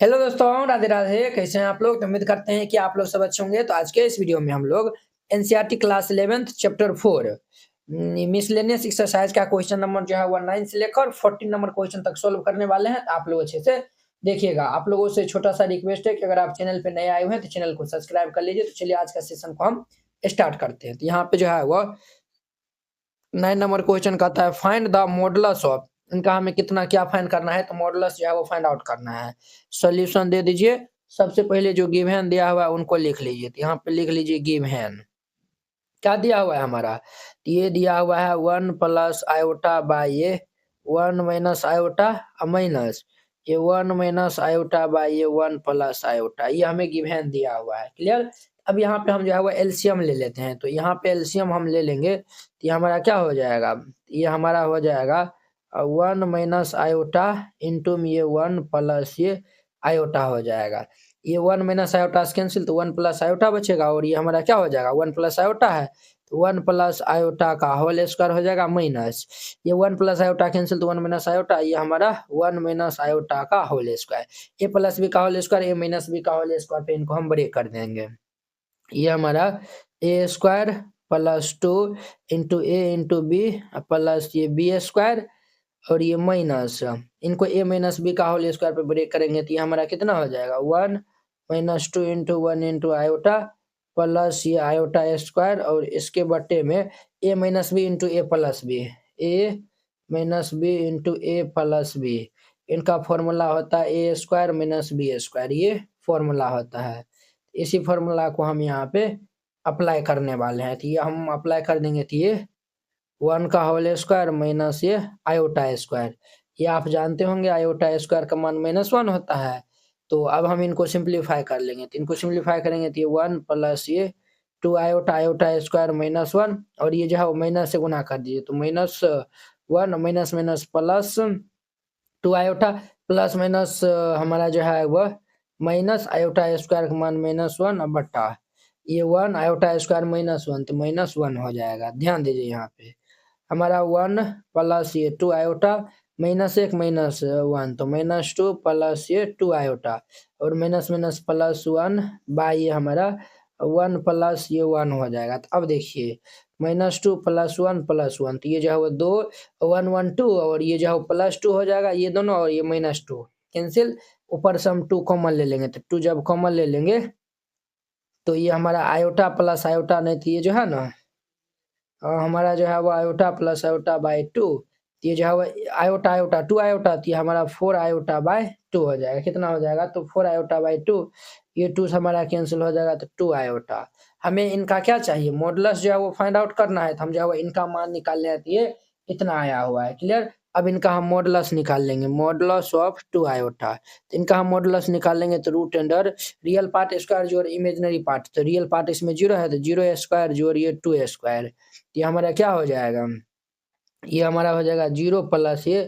Hello दोस्तों, राधे राधे। कैसे हैं आप लोग? तो उम्मीद करते हैं कि आप लोग सब अच्छे होंगे। तो आज के इस वीडियो में हम लोग NCERT class 11th chapter 4 miscellaneous exercise का क्वेश्चन नंबर जो है वो 9 से लेकर 14 नंबर क्वेश्चन तक सोल्व करने वाले हैं। तो आप लोग अच्छे से देखिएगा। आप लोगों से छोटा सा रिक्वेस्ट है कि अगर आप चैनल पे नए आए हुए हैं तो चैनल को सब्सक्राइब कर लीजिए। तो चलिए आज का सेशन को हम स्टार्ट करते हैं। तो यहाँ पे जो है वो 9 नंबर क्वेश्चन कहता है फाइंड द मॉडुलस ऑफ। इनका हमें कितना क्या फाइंड करना है, तो मॉडुलस जो है वो फाइंड आउट करना है। सॉल्यूशन दे दीजिए। सबसे पहले जो गिवन दिया हुआ है उनको लिख लीजिए। तो यहाँ पे लिख लीजिए गिवन क्या दिया हुआ है हमारा। तो ये दिया हुआ है 1 प्लस आयोटा बाय ये 1 माइनस आयोटा माइनस ये 1 माइनस आयोटा बाय ये 1 प्लस आयोटा, ये हमें गिवन दिया हुआ है। क्लियर। अब यहाँ पे हम जो है वो एलसीएम ले लेते हैं। तो यहाँ पे एलसीएम हम ले लेंगे तो ये हमारा क्या हो जाएगा, ये हमारा हो जाएगा 1 माइनस आयोटा इंटू में ये 1 प्लस ये आयोटा हो जाएगा। ये 1 माइनस आयोटा से कैंसिल तो 1 प्लस आयोटा बचेगा और ये हमारा क्या हो जाएगा 1 प्लस आयोटा है तो 1 प्लस आयोटा का होल स्क्वायर हो जाएगा माइनस ये 1 प्लस आयोटा कैंसिल तो 1 माइनस आयोटा, ये हमारा 1 माइनस आयोटा का होल स्क्वायर। ए प्लस बी का होल स्क्वायर ए माइनस बी का होल स्क्वायर पे इनको हम ब्रेक कर देंगे। ये हमारा a square plus 2 into a into b plus ये बी स्क्वायर और ये माइनस इनको ए माइनस बी का होल स्क्वायर पे ब्रेक करेंगे तो ये हमारा कितना हो जाएगा 1 minus 2 into 1 into iota plus ये आयोटा स्क्वायर और इसके बट्टे में ए minus b into a plus b, A minus b into a plus B. इनका फॉर्मूला होता है A square minus b square, ये फॉर्मूला होता है। इसी फॉर्मूला को हम यहाँ पे अप्लाई करने वाले हैं। तो ये हम अप्लाई कर देंगे तो ये 1 का होल स्क्वायर माइनस ये आयोटा स्क्वायर, ये आप जानते होंगे आयोटा स्क्वायर का मान -1 होता है। तो अब हम इनको सिंप्लीफाई कर लेंगे। तो इनको सिंप्लीफाई करेंगे तो ये 1 प्लस ये 2 आयोटा आयोटा स्क्वायर -1 और ये जो है वो माइनस से गुना कर दीजिए तो -1 minus minus plus 2 iota plus minus हमारा जो है वह माइनस आयोटा स्क्वायर का मान -1 और बट्टा ये 1 आयोटा स्क्वायर -1 तो -1 हो जाएगा। ध्यान दीजिए यहाँ पे हमारा 1 प्लस ये 2 आयोटा -1 -1 तो -2 प्लस ये 2 आयोटा और माइनस माइनस +1 बाय ये हमारा 1 प्लस ये 1 हो जाएगा। तो अब देखिए -2 +1 तो ये जो है वो 2 1 1 2 और ये जो है +2 हो जाएगा ये दोनों और ये -2 कैंसिल, ऊपर से हम 2 कॉमन ले लेंगे। तो 2 जब कॉमन ले लेंगे तो ये हमारा आयोटा प्लस आयोटा नहीं तो ये जो है ना हमारा जो है वो आयोटा प्लस आयोटा बाय 2, ये जो है वो आयोटा आयोटा 2 आयोटा तो ये हमारा 4 आयोटा बाय 2 हो जाएगा। कितना हो जाएगा तो 4 आयोटा बाय 2, ये 2 से हमारा कैंसिल हो जाएगा तो 2 आयोटा। हमें इनका क्या चाहिए मॉडुलस जो है वो फाइंड आउट करना है। तो हम जो है वो इनका मान निकालने आती है इतना आया हुआ है। क्लियर। अब इनका हम मॉडुलस निकाल लेंगे, मॉडुलस ऑफ 2 आयोटा। तो इनका हम मॉडुलस निकाल लेंगे तो root under real part square जोड़ इमेजिनरी पार्ट, तो रियल पार्ट इसमें 0 है तो 0 स्क्वायर जोड़ ये 2 स्क्वायर, ये हमारा क्या हो जाएगा, ये हमारा हो जाएगा 0 प्लस ये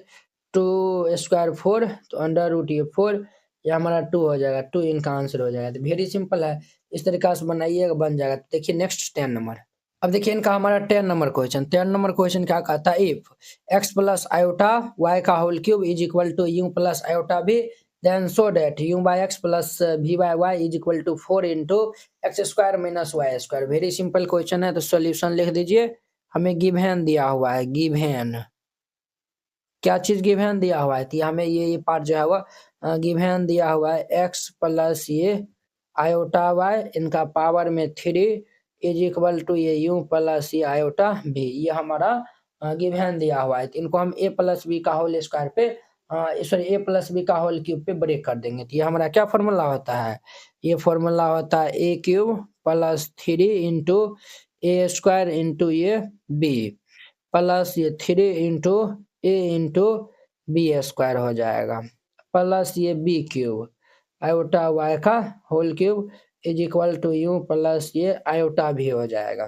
2 स्क्वायर 4 तो अंडर रूट ये 4, ये हमारा 2 हो जाएगा। 2 इनका आंसर हो जाएगा। तो वेरी सिंपल है, इस तरीका से बनाइएगा बन जाएगा। तो देखिए नेक्स्ट 10 नंबर। अब देखिए इनका हमारा 10 नंबर क्वेश्चन, 10 नंबर क्वेश्चन क्या कहता है if x plus iota y का whole cube is equal to u plus iota v then so that u by x plus v by y is equal to 4 into x square minus y square. Very simple question है। तो solution लिख दीजिए। हमें given दिया हुआ है, given क्या चीज गिवन दिया हुआ है, तो हमें ये पार्ट जो है वो गिवन दिया हुआ है x प्लस ये आयोटा y इनका पावर में 3 इज इक्वल टू ये u प्लस ये आयोटा b, ये हमारा गिवन दिया हुआ है। तो इनको हम a प्लस बी का होल स्क्वायर पे सॉरी a प्लस बी का होल क्यूब पे ब्रेक कर देंगे। तो ये हमारा क्या फॉर्मूला होता है, ये फॉर्मूला होता है a cube plus 3 into a square into ये b प्लस ये 3 into a into b square हो जाएगा प्लस ये बी क्यूब आयोटा वाई का whole cube is equal to u plus ये आयोटा भी हो जाएगा।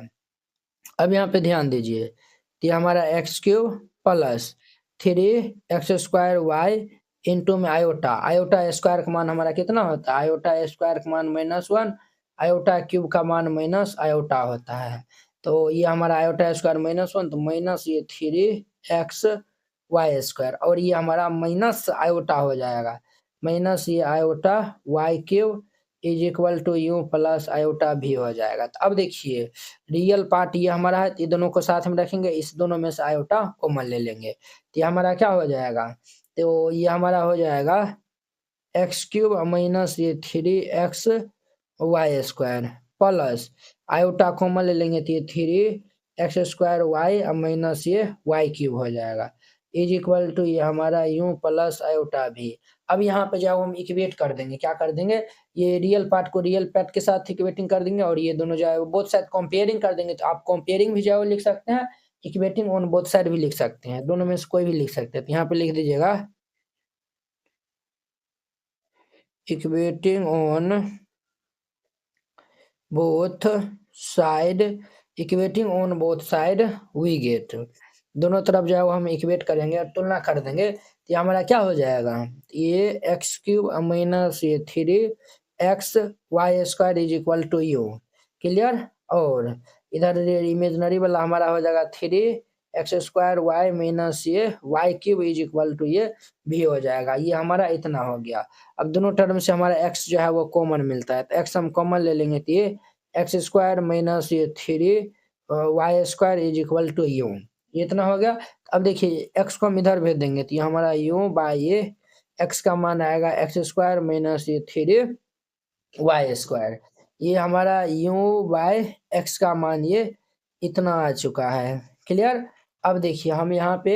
अब यहाँ पे ध्यान दीजिए तो ये हमारा x cube plus 3 x square y into में आयोटा, आयोटा स्क्वायर का मान हमारा कितना होता है, आयोटा स्क्वायर का मान -1 आयोटा क्यूब का मान माइनस आयोटा होता है। तो ये हमारा आयोटा स्क्वायर -1 तो माइनस ये 3 एक्स वाई स्क्वायर और ये हमारा माइनस आयोटा हो जाएगा माइनस ये iota y cube is equal to u plus iota v हो जाएगा। तो अब देखिए रियल पार्ट ये हमारा है, तो ये दोनों को साथ में रखेंगे, इस दोनों में से आयोटा कॉमन ले लेंगे, तो ये हमारा क्या हो जाएगा, तो ये हमारा हो जाएगा एक्स क्यूब माइनस ये 3x y square plus iota common ले लेंगे, तो ये 3x स्क्वायर वाई माइनस ये वाई क्यूब हो जाएगा इज इक्वल टू ये हमारा यू प्लस आयोटा भी। अब यहाँ पे जाओ हम इक्वेट कर देंगे, क्या कर देंगे, ये रियल पार्ट को रियल पार्ट के साथ इक्वेटिंग कर देंगे और ये दोनों जो है बोथ साइड कंपेयरिंग कर देंगे। तो आप कंपेयरिंग भी जो लिख सकते हैं, इक्वेटिंग ऑन बोथ साइड भी लिख सकते हैं, दोनों में से कोई भी लिख सकते हैं। तो यहाँ पे लिख दीजिएगा equating on both side, equating on both side we get, दोनों तरफ जो है वो हम इक्वेट करेंगे और तुलना कर देंगे, तो ये हमारा क्या हो जाएगा, ये एक्स क्यूब माइनस ये 3x y square is equal to u, clear. और इधर इमेजनरी वाला हमारा हो जाएगा 3x स्क्वायर वाई माइनस ये y cube is equal to ये भी हो जाएगा, ये हमारा इतना हो गया। अब दोनों टर्म से हमारा x जो है वो कॉमन मिलता है, तो x हम कॉमन ले लेंगे, तो ये एक्स स्क्वायर माइनस ये 3y square is equal to u, ये इतना हो गया। अब देखिए x को हम इधर भेज देंगे, तो ये हमारा यू बाय ये x का मान आएगा एक्स स्क्वायर माइनस ये 3y स्क्वायर, ये हमारा यू बाय एक्स का मान ये इतना आ चुका है, क्लियर। अब देखिए हम यहाँ पे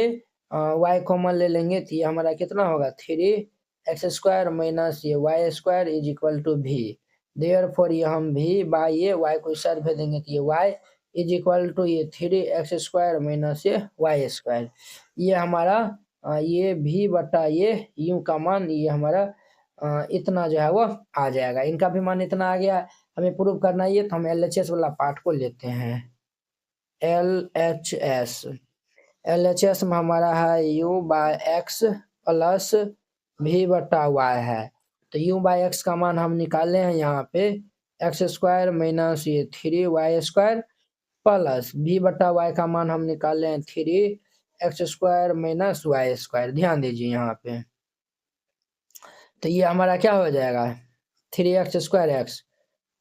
y कॉमन ले लेंगे, तो ये हमारा कितना होगा 3x स्क्वायर माइनस ये y square is equal to v, therefore ये हम भी बाय ये y को इस साइड भेज देंगे, तो ये y इज इक्वल टू ये 3x स्क्वायर माइनस ये वाई स्क्वायर, ये हमारा ये भी बटा ये यू का मान ये हमारा इतना जो है वो आ जाएगा, इनका भी मान इतना आ गया। हमें प्रूव करना है, तो हम LHS वाला पार्ट को लेते हैं, LHS में हमारा है यू बाय एक्स प्लस भी बटा वाई है, तो यू बाय एक्स का मान हम निकाले हैं यहाँ पे एक्स स्क्वायर माइनस ये 3y स्क्वायर प्लस भी बटा वाई का मान हम निकाले हैं 3x square minus y square, ध्यान दीजिए यहाँ पे, तो ये हमारा क्या हो जाएगा 3x square x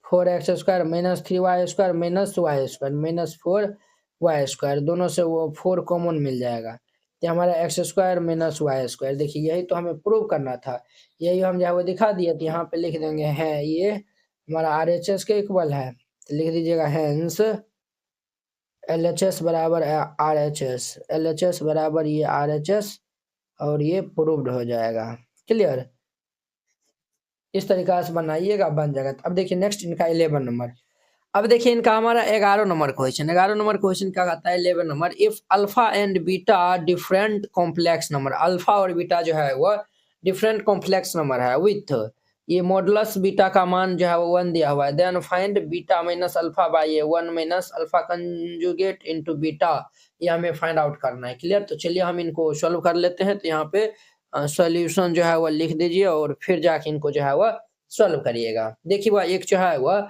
4x square minus 3y square minus y square minus 4y square, दोनों से वो 4 कॉमन मिल जाएगा, तो हमारा x square minus y square. देखिए यही तो हमें प्रूव करना था, यही हम जो है वो दिखा दिए, तो यहाँ पे लिख देंगे है ये हमारा RHS के इक्वल है, तो लिख दीजिएगा हेंस LHS बराबर LHS बराबर ये RHS और ये प्रूव्ड हो जाएगा, क्लियर। इस तरीका से बनाइएगा, बन जाएगा। अब देखिए नेक्स्ट इनका 11 नंबर, अब देखिए इनका हमारा 11 नंबर क्वेश्चन, 11 नंबर क्वेश्चन क्या कहता है 11 number, if alpha and beta different complex number, alpha और बीटा जो है वो डिफरेंट कॉम्प्लेक्स नंबर है विथ ये मॉडुलस बीटा का मान जो है वो 1 दिया हुआ है, then find beta minus alpha by ये 1 minus alpha conjugate into beta, ये हमें फाइंड आउट करना है, क्लियर। तो चलिए हम इनको सॉल्व कर लेते हैं, तो यहाँ पे सॉल्यूशन जो है वो लिख दीजिए और फिर जाके इनको जो है वो सॉल्व करिएगा। देखिए वह एक जो है वह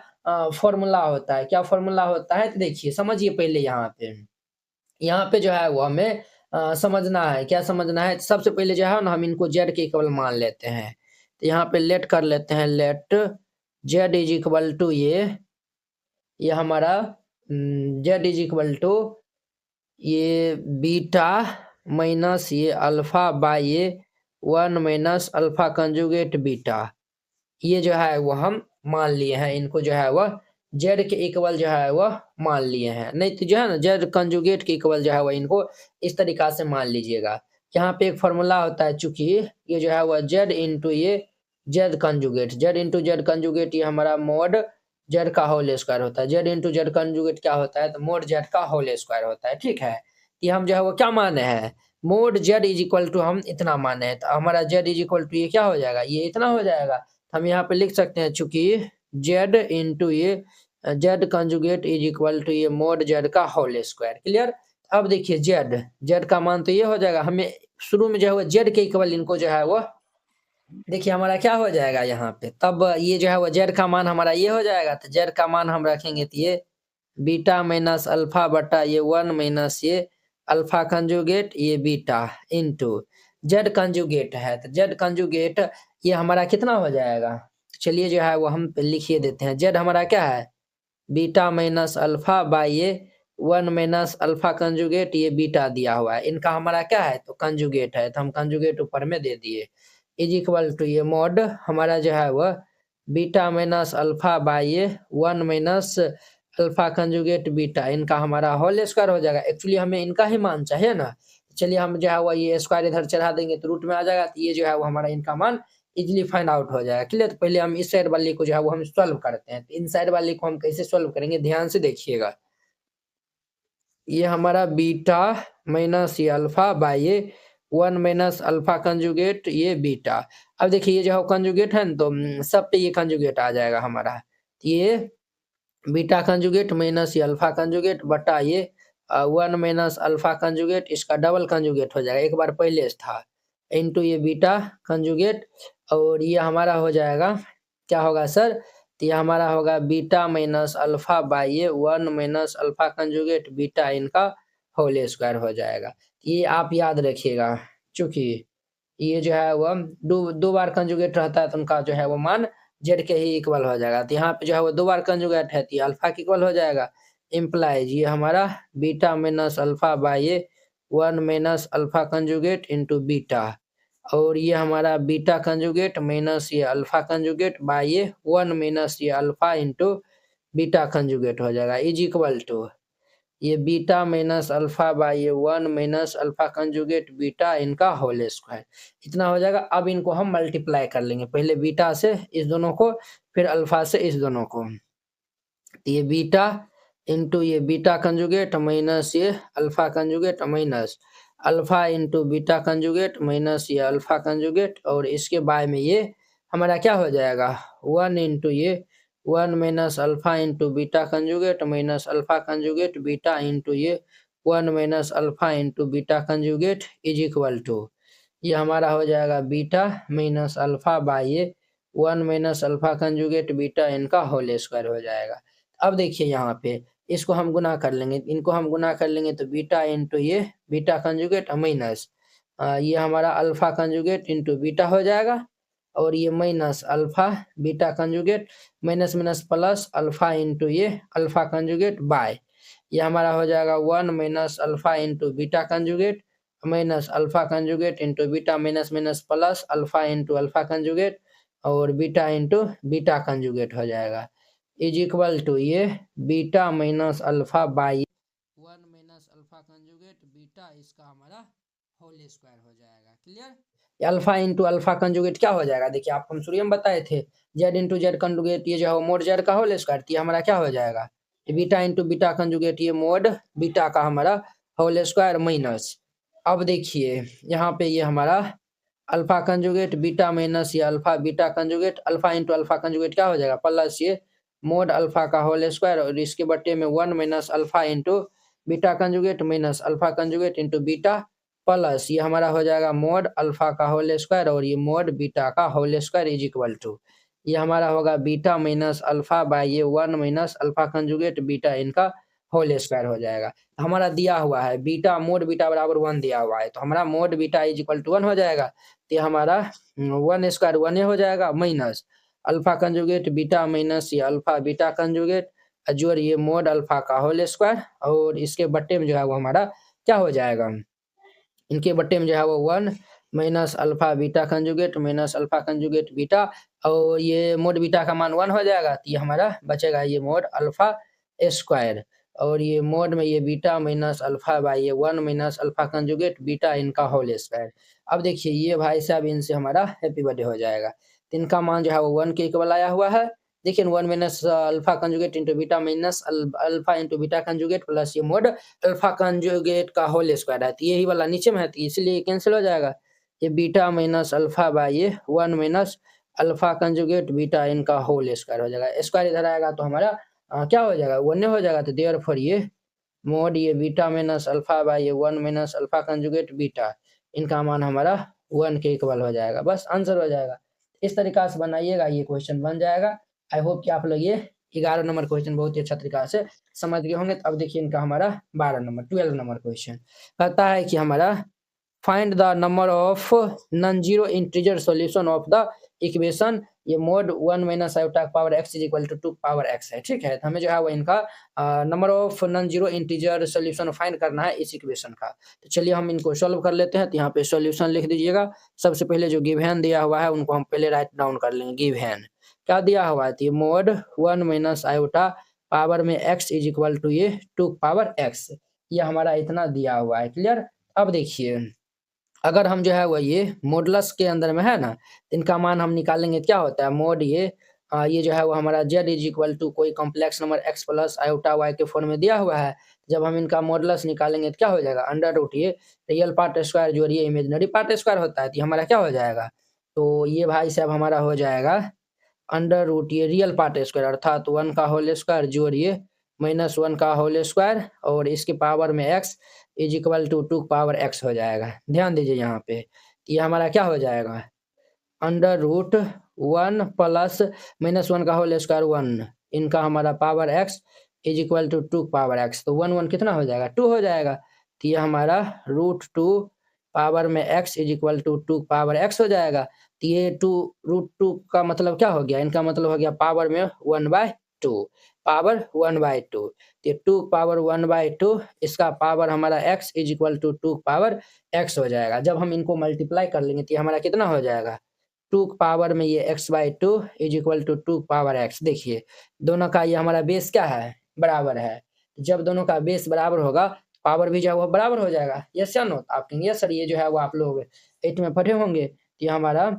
फॉर्मूला होता है, क्या फॉर्मूला होता है, तो देखिए समझिए पहले यहाँ पे जो है वो हमें समझना है, क्या समझना है, सबसे पहले जो है ना हम इनको जेड के इक्वल मान लेते हैं, तो यहाँ पे लेट कर लेते हैं, let z is equal to ये हमारा जेड इज इक्वल टू ये बीटा माइनस ये अल्फा बाय ये 1 माइनस अल्फा कंजुगेट बीटा, ये जो है वो हम मान लिए हैं, इनको जो है वह जेड के इक्वल जो है वह मान लिए हैं, नहीं तो जो है ना जेड कंजुगेट के इक्वल जो है वह इनको इस तरीका से मान लीजिएगा। यहाँ पे एक फॉर्मूला होता है, चूंकि ये जो है वह जेड इंटू ये जेड कंजुगेट ये हमारा मोड जेड का होल स्क्वायर होता है, जेड इंटू जेड कंजुगेट क्या होता है, तो मोड जेड का होल स्क्वायर होता है, ठीक है। ये हम जो है वो क्या माने हैं, mod z is equal to हम इतना माने हैं, तो हमारा जेड इज इक्वल टू ये क्या हो जाएगा, ये इतना हो जाएगा। हम यहाँ पे लिख सकते हैं चूंकि जेड इंटू ये z conjugate is equal to ये मोड जेड का होल स्क्वायर, क्लियर। अब देखिए जेड का मान तो ये हो जाएगा, हमें शुरू में जो है वो जेड के इक्वल इनको जो है वो देखिए हमारा क्या हो जाएगा यहाँ पे, तब ये जो है वो जेड का मान हमारा ये हो जाएगा, तो जेड का मान हम रखेंगे तो ये बीटा माइनस अल्फा बटा ये 1 माइनस ये अल्फा कंजुगेट ये बीटा इंटू जेड कंजुगेट है, तो जेड कंजुगेट ये हमारा कितना हो जाएगा, चलिए जो है वो हम लिखिए देते हैं। जेड हमारा क्या है, बीटा माइनस अल्फा बाई ये 1 माइनस अल्फा कंजुगेट, ये बीटा दिया हुआ है, इनका हमारा क्या है, तो कंजुगेट है, तो हम कंजुगेट ऊपर में दे दिए, इज इक्वल टू ये मॉड हमारा जो है वह बीटा माइनस अल्फा बाई ये 1 माइनस अल्फा कंजुगेट बीटा, इनका हमारा होल स्क्वायर हो जाएगा। एक्चुअली हमें इनका ही मान चाहिए ना, चलिए हम जो है वो ये स्क्वायर इधर चढ़ा देंगे तो रूट में आ जाएगा, तो ये जो है वो हमारा इनका मान इजिली फाइंड आउट हो जाएगा। क्लियर, तो पहले हम इस साइड वाले को जो है वो हम सॉल्व करते हैं। तो इन साइड वाले को हम कैसे सॉल्व करेंगे, ध्यान से देखिएगा। ये हमारा बीटा माइनस ये अल्फा बाई ये 1 माइनस अल्फा कंजुगेट ये बीटा। अब देखिए ये जो है कंजुगेट है ना, तो सब पे ये कंजुगेट आ जाएगा हमारा, ये बीटा कंजुगेट माइनस ये अल्फा कंजुगेट बटा ये 1 माइनस अल्फा कंजुगेट, इसका डबल कंजुगेट हो जाएगा, एक बार पहले था, इनटू ये बीटा कंजुगेट, और ये हमारा हो जाएगा क्या होगा सर, तो ये हमारा होगा बीटा माइनस अल्फा बाई ये 1 माइनस अल्फा कंजुगेट बीटा, इनका होल स्क्वायर हो जाएगा। ये आप याद रखिएगा, चूंकि ये जो है वो दो बार कंजुगेट रहता है तो उनका जो है वो मान जेड के ही इक्वल हो जाएगा। तो यहाँ पे जो है वो 2 बार कंजुगेट है तो अल्फा के इक्वल हो जाएगा, इम्प्लाइज ये हमारा बीटा माइनस अल्फा बाई ये 1 minus alpha conjugate into beta, और ये हमारा बीटा कंजुगेट माइनस ये अल्फा कंजुगेट बाई ये 1 माइनस ये अल्फा इंटू बीटा कंजुगेट हो जाएगा, इज इक्वल टू ये बीटा माइनस अल्फा बाई ये 1 माइनस अल्फा कंजुगेट बीटा, इनका होल स्क्वायर, इतना हो जाएगा। अब इनको हम मल्टीप्लाई कर लेंगे, पहले बीटा से इस दोनों को, फिर अल्फा से इस दोनों को, तो ये बीटा इंटू ये बीटा कंजुगेट माइनस ये alpha conjugate minus alpha into beta conjugate minus ये अल्फा कंजुगेट, और इसके बाद में ये हमारा क्या हो जाएगा 1 इंटू ये 1 minus alpha into beta conjugate minus alpha conjugate beta into ये 1 minus alpha into beta conjugate is equal to ये हमारा हो जाएगा बीटा माइनस अल्फा बाई ये 1 माइनस अल्फा कंजुगेट बीटा, इनका होल स्क्वायर हो जाएगा। अब देखिए यहाँ पे इसको हम गुना कर लेंगे, इनको हम गुना कर लेंगे तो बीटा इंटू ये बीटा कंजुगेट माइनस ये हमारा अल्फा कंजुगेट इंटू बीटा हो जाएगा, और ये minus alpha beta conjugate minus minus plus alpha into ये अल्फा कंजुगेट बाय, ये हमारा हो जाएगा 1 minus alpha into beta conjugate minus alpha conjugate into beta minus minus plus alpha into alpha conjugate, और बीटा इंटू बीटा कंजुगेट हो जाएगा, is equal to ये beta minus alpha by 1 minus alpha conjugate beta, इसका हमारा whole square हो जाएगा। Clear, alpha into alpha conjugate क्या हो जाएगा, देखिए आपको हम शुरू में बताए थे जेड इंटू जेड कंजुगेट, ये जो है मोड जेड का होल स्क्वायर, ये हमारा क्या हो जाएगा बीटा इंटू बीटा कंजुगेट ये मोड बीटा का हमारा होल स्क्वायर माइनस। अब देखिए यहाँ पे ये हमारा अल्फा कंजुगेट बीटा माइनस ये alpha beta conjugate, alpha into alpha conjugate क्या हो जाएगा प्लस ये मोड अल्फा का होल स्क्वायर, और इसके बट्टे में 1 minus alpha into beta conjugate minus alpha conjugate into beta, plus ये हमारा हो जाएगा मोड अल्फा का होल स्क्वायर और ये मोड बीटा का whole square is equal to ये हमारा होगा बीटा माइनस अल्फा बाई ये 1 माइनस अल्फा कंजुगेट बीटा, इनका होल स्क्वायर हो जाएगा। हमारा दिया हुआ है बीटा मोड बीटा बराबर 1 दिया हुआ है, तो हमारा mod beta is equal to 1 हो जाएगा, तो हमारा 1 स्क्वायर 1 हो जाएगा minus alpha conjugate beta minus ये अल्फा बीटा कंजुगेट जोड़ ये मोड अल्फा का होल स्क्वायर, और इसके बट्टे में जो है वो हमारा क्या हो जाएगा, इनके बट्टे में जो है वो 1 minus alpha beta conjugate minus alpha conjugate beta, और ये मोड बीटा का मान 1 हो जाएगा, तो ये हमारा बचेगा ये मोड अल्फा स्क्वायर, और ये मोड में ये बीटा माइनस अल्फा बाई ये 1 माइनस अल्फा कंजुगेट बीटा, इनका होल स्क्वायर। अब देखिए ये भाई साहब इनसे हमारा हैप्पी बर्थडे हो जाएगा, तो इनका मान जो है वो 1 के इक्वल आया हुआ है। देखिए 1 minus alpha conjugate into beta minus alpha into beta conjugate plus ये मोड अल्फा कंजुगेट का होल स्क्वायर है, तो यही वाला नीचे में है तो इसलिए कैंसिल हो जाएगा, ये बीटा माइनस अल्फा बाई ये 1 माइनस अल्फा कंजुगेट बीटा, इनका होल स्क्वायर हो जाएगा। स्क्वायर इधर आएगा तो हमारा क्या हो जाएगा 1 हो जाएगा, तो देयरफॉर ये मोड ये बीटा माइनस अल्फा बाई ये 1 माइनस अल्फा कंजुगेट बीटा, इनका मान हमारा 1 के इक्वल हो जाएगा, बस आंसर हो जाएगा। इस तरीका से बनाइएगा, ये क्वेश्चन बन जाएगा। आई होप कि आप लोग ये 11 नंबर क्वेश्चन बहुत ही अच्छा तरीका से समझ गए होंगे। अब देखिए इनका हमारा 12 नंबर 12 नंबर क्वेश्चन कहता है कि हमारा find the number of non zero integer solution of the equation, ये mod 1 minus iota power x is equal to 2 power x है, ठीक है। तो हमें जो है वो इनका number of non zero integer solution find करना है इस इक्वेशन का। तो चलिए हम इनको सॉल्व कर लेते हैं। तो यहाँ पे सॉल्यूशन लिख दीजिएगा। सबसे पहले जो गिवन दिया हुआ है उनको हम पहले राइट डाउन कर लेंगे। गिवन क्या दिया हुआ है, तो मोड 1 माइनस आयोटा पावर में x इज इक्वल टू ये 2 पावर x, ये हमारा इतना दिया हुआ है। क्लियर। अब देखिए अगर हम जो है वो ये मॉडुलस के अंदर में है ना, तो इनका मान हम निकालेंगे। क्या होता है मोड ये जो है वो हमारा z इज इक्वल टू कोई complex number x plus iota y के फॉर्म में दिया हुआ है। जब हम इनका मॉडुलस निकालेंगे तो क्या हो जाएगा, अंडर रूट ये रियल पार्ट स्क्वायर जोड़िए इमेजिनरी पार्ट स्क्वायर होता है, तो हमारा क्या हो जाएगा, तो ये भाई साहब हमारा हो जाएगा अंडर रूट ये रियल पार्ट स्क्वायर अर्थात 1 का होल स्क्वायर जोड़िए माइनस 1 का होल स्क्वायर और इसके पावर में x is equal to 2 power x हो जाएगा। ध्यान दीजिए यहाँ पे, ये हमारा क्या हो जाएगा अंडर रूट 1 प्लस माइनस 1 का होल स्क्वायर 1 इनका हमारा power x is equal to 2 power x, तो 1 1 कितना हो जाएगा 2 हो जाएगा। तो ये हमारा रूट 2 पावर में x is equal to 2 power x हो जाएगा। तो ये 2 रूट 2 का मतलब क्या हो गया, इनका मतलब हो गया पावर में 1/2 पावर 1/2, तो 2 पावर 1/2 इसका पावर हमारा x is equal to 2 power x हो जाएगा। जब हम इनको मल्टीप्लाई कर लेंगे तो ये हमारा कितना हो जाएगा 2 पावर में ये x/2 is equal to 2 power x। देखिए दोनों का ये हमारा बेस क्या है, बराबर है। जब दोनों का बेस बराबर होगा पावर भी जो है वो बराबर हो जाएगा। यस या नो, आप कहेंगे यस सर, ये जो है वो आप लोग 8 में पढ़े होंगे। तो ये हमारा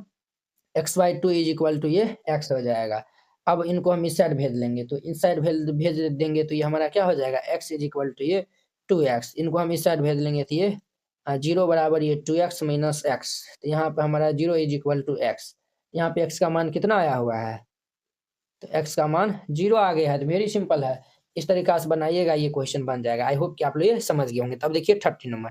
x/2 इज इक्वल टू ये x हो जाएगा। अब इनको हम इस साइड भेज लेंगे, तो इस साइड भेज देंगे तो ये हमारा क्या हो जाएगा x इज इक्वल टू ये 2x। इनको हम इस साइड भेज लेंगे तो ये 0 बराबर ये 2x माइनस x, तो यहाँ पे हमारा 0 इज इक्वल टू x। यहाँ पे x का मान कितना आया हुआ है, तो x का मान 0 आ गया है। तो वेरी सिंपल है, इस तरीका से बनाइएगा ये क्वेश्चन बन जाएगा। आई होप कि आप लोग ये समझ गए होंगे। तब देखिए 30 नंबर।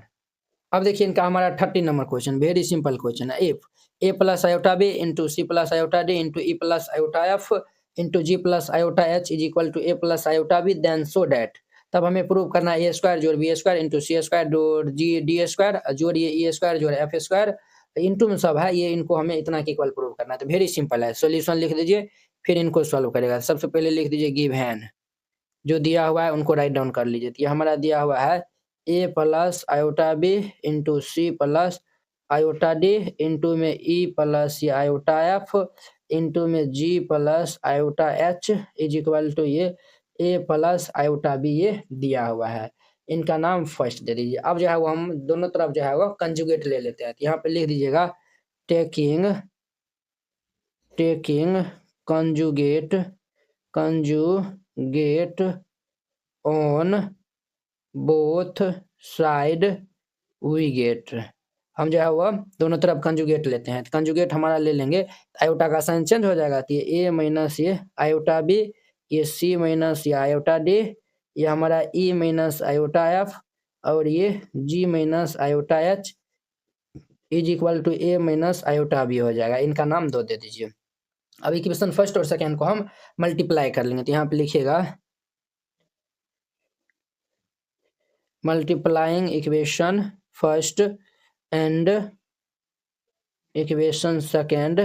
अब देखिए इनका हमारा 30 number question very simple question है। If a plus iota b into C plus iota D into E plus iota F into G plus iota H is equal to a plus iota b then so that, तब हमें prove करना है A square जोड़ B square into C square जोड़ G D square जोड़ ये E square जोड़ F square into में सब है ये, इनको हमें इतना के इक्वल प्रूव करना है। तो वेरी सिंपल है, सॉल्यूशन लिख दीजिए फिर इनको सॉल्व करेगा। सबसे पहले लिख दीजिए गिवन, जो दिया हुआ है उनको राइट डाउन कर लीजिए। तो ये हमारा दिया हुआ है A plus iota B into C plus iota D into में ई प्लस ये आयोटा एफ इंटू में G plus iota H is equal to ये ए प्लस आयोटा बी, ये दिया हुआ है। इनका नाम फर्स्ट दे दीजिए। अब जो है वो हम दोनों तरफ जो है वो कंजुगेट ले लेते हैं। तो यहाँ पे लिख दीजिएगा taking conjugate on both side we get. हम जो है वो दोनों तरफ कंजुगेट लेते हैं। कंजुगेट हमारा ले लेंगे आयोटा का साइन चेंज हो जाएगा। तो ये a माइनस ये आयोटा b, ये c माइनस ये आयोटा d, ये हमारा e माइनस आयोटा f और ये g minus iota h is equal to a minus iota b हो जाएगा। इनका नाम दो दे दीजिए। अब इक्वेशन फर्स्ट और सेकेंड को हम मल्टीप्लाई कर लेंगे। तो यहाँ पे लिखिएगा multiplying equation first and equation second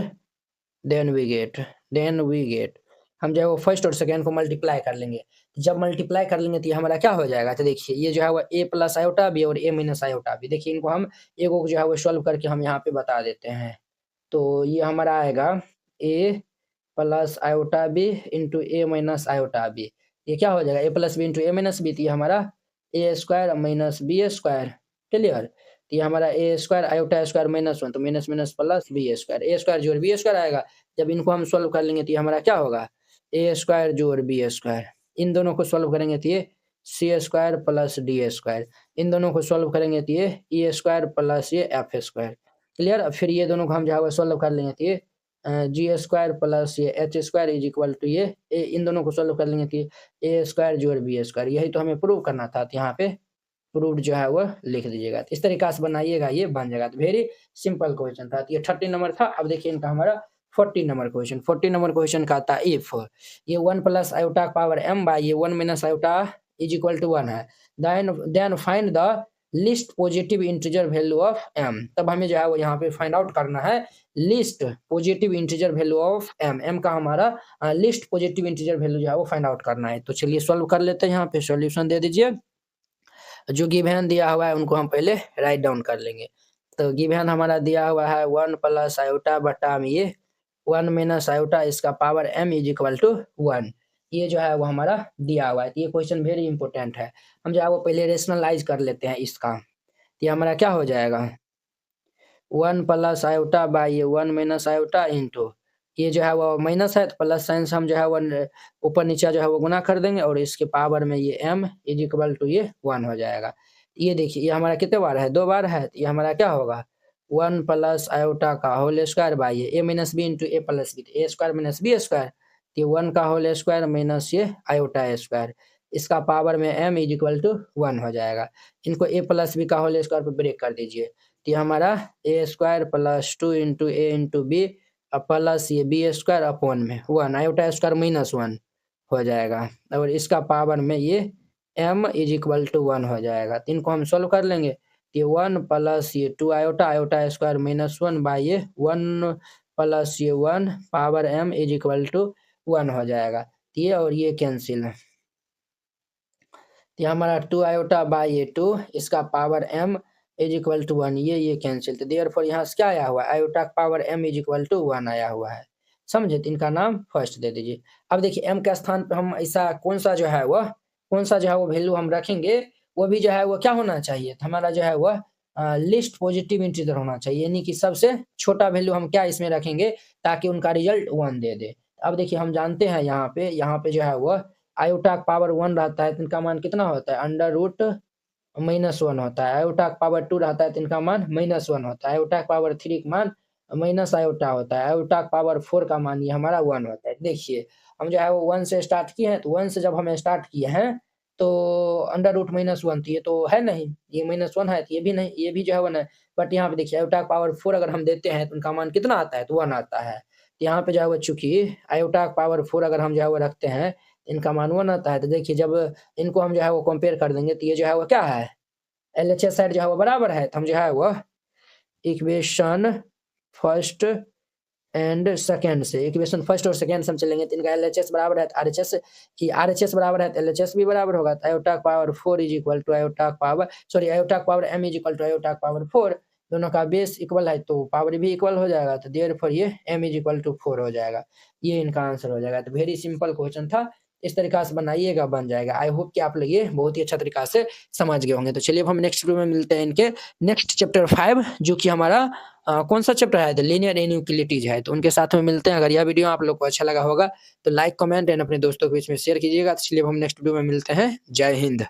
then we get. हम जो है वो फर्स्ट और सेकेंड को मल्टीप्लाई कर लेंगे। जब मल्टीप्लाई कर लेंगे तो ये हमारा क्या हो जाएगा, तो देखिए ये जो है वो a प्लस आयोटा बी और a माइनस आयोटा बी। देखिए इनको हम एक को जो है वो सॉल्व करके हम यहाँ पे बता देते हैं। तो ये हमारा आएगा a plus iota B into a minus iota b, ये क्या हो जाएगा a plus b into a minus b, तो ये हमारा a square minus b square. Clear. तो ये हमारा a square iota square minus 1, तो minus minus plus b square, a square जोड़ बी स्क्वायर आएगा। जब इनको हम सॉल्व कर लेंगे तो ये हमारा क्या होगा a स्क्वायर जोड़ बी स्क्वायर। इन दोनों को सॉल्व करेंगे तो ये सी स्क्वायर प्लस डी स्क्वायर। इन दोनों को सॉल्व करेंगे तो ये ई स्क्वायर प्लस ये एफ स्क्वायर। क्लियर। फिर ये दोनों को हम जो है सॉल्व कर लेंगे तो ये जी स्क्वायर प्लस ये h square is equal to ये इन दोनों को सॉल्व कर लेंगे तो ए स्क्वायर जोड़ बी स्क्वायर। यही तो हमें प्रूव करना था। तो यहाँ पे प्रूफ जो है वो लिख दीजिएगा। तो इस तरीका से बनाइएगा, ये बन जाएगा। तो वेरी सिंपल क्वेश्चन था। तो ये 30 नंबर था। अब देखिए इनका हमारा 40 नंबर क्वेश्चन। 40 नंबर क्वेश्चन का था इफ ये 1 plus iota power m by ये 1 minus iota is equal to 1 है, then find the least positive integer value of m, तब हमें जो है वो यहाँ पे फाइंड आउट करना है list positive integer value of m का हमारा लिस्ट पॉजिटिव इंटीजर वैल्यू जो है वो फाइंड आउट करना है। तो चलिए सॉल्व कर लेते हैं, यहाँ पे सॉल्यूशन दे दीजिए। जो गिवन दिया हुआ है उनको हम पहले राइट डाउन कर लेंगे। तो गिवन हमारा दिया हुआ है 1 प्लस आयोटा बटा में ये 1 माइनस आयोटा इसका power m is equal to 1, ये जो है वो हमारा दिया हुआ है। ये क्वेश्चन वेरी इंपॉर्टेंट है, हम जो है वो पहले रेशनलाइज कर लेते हैं इसका। ये हमारा क्या हो जाएगा 1 plus iota by 1 minus iota into ये जो है वो माइनस है तो प्लस साइन से हम जो है वो ऊपर नीचे जो है वो गुना कर देंगे और इसके पावर में ये m इज इक्वल टू ये 1 हो जाएगा। ये देखिए ये हमारा कितने बार है, 2 बार है, तो ये हमारा क्या होगा 1 प्लस आयोटा का whole square by a minus b into a plus b, a square minus b square, ये 1 का होल स्क्वायर माइनस ये आयोटा स्क्वायर, इसका पावर में m इज इक्वल टू 1 हो जाएगा। इनको a प्लस बी का होल स्क्वायर पर ब्रेक कर दीजिए, तो ये हमारा a square plus 2 into a into b plus ये बी स्क्वायर अपॉन में 1 आयोटा स्क्वायर माइनस 1 हो जाएगा और इसका पावर में ये m इज इक्वल टू 1 हो जाएगा। तो इनको हम सोल्व कर लेंगे, ये 1 प्लस ये 2 आयोटा स्क्वायर माइनस 1 बाई ये 1 प्लस ये 1 power m is equal to 1 हो जाएगा। ये और ये कैंसिल, तो हमारा 2 आयोटा बाई ये 2 इसका power m is equal to 1, ये कैंसिल, तो देयरफॉर यहाँ से क्या आया हुआ है आयोटा का power m is equal to 1 आया हुआ है, समझे। तो इनका नाम फर्स्ट दे दीजिए। अब देखिए m के स्थान पे हम ऐसा कौन सा जो है वो वैल्यू हम रखेंगे, वो भी जो है वो क्या होना चाहिए, तो हमारा जो है वो लिस्ट पॉजिटिव इंटीजर होना चाहिए, यानी कि सबसे छोटा वैल्यू हम क्या इसमें रखेंगे ताकि उनका रिजल्ट 1 दे दे। अब देखिए हम जानते हैं यहाँ पे जो है वो आयोटा का पावर 1 रहता है तो इनका मान कितना होता है अंडर रूट -1 होता है, आयोटा का पावर 2 रहता है तो इनका मान -1 होता है, आयोटा का पावर 3 का मान माइनस आयोटा होता है, आयोटा का पावर 4 का मान ये हमारा 1 होता है। देखिए हम जो है वो 1 से स्टार्ट किए हैं, तो 1 से जब हमें स्टार्ट किए हैं तो अंडर रूट -1, तो ये तो है नहीं, ये -1 है तो ये भी नहीं, ये भी जो है 1 है, बट यहाँ पे देखिए आयोटा का पावर 4 अगर हम देते हैं तो उनका मान कितना आता है तो 1 आता है। तो यहाँ पे जो है वो चूंकि आयोटा का पावर 4 अगर हम जो है वो रखते हैं इनका मान 1 आता है, तो देखिए जब इनको हम जो है वो कंपेयर कर देंगे तो ये जो है वो क्या है LHS साइड जो है वो बराबर है, तो हम जो है वो इक्वेशन फर्स्ट एंड सेकेंड से इक्वेशन फर्स्ट और सेकेंड से हम चलेंगे, तो इनका LHS बराबर है तो RHS बराबर है तो LHS भी बराबर होगा, तो आयोटा का power 4 is equal to iota का power m is equal to iota का पावर 4, दोनों का बेस इक्वल है तो पावर भी इक्वल हो जाएगा, तो देयरफॉर ये m इज इक्वल टू 4 हो जाएगा, ये इनका आंसर हो जाएगा। तो वेरी सिंपल क्वेश्चन था, इस तरीका से बनाइएगा बन जाएगा। आई होप कि आप लोग ये बहुत ही अच्छा तरीका से समझ गए होंगे। तो चलिए अब हम नेक्स्ट वीडियो में मिलते हैं इनके नेक्स्ट चैप्टर 5 जो कि हमारा कौन सा चैप्टर है, तो लीनियर इनइक्वालिटीज है, तो उनके साथ में मिलते हैं। अगर यह वीडियो आप लोग को अच्छा लगा होगा तो लाइक कमेंट एंड अपने दोस्तों के बीच में शेयर कीजिएगा। तो चलिए अब हम नेक्स्ट वीडियो में मिलते हैं। जय हिंद।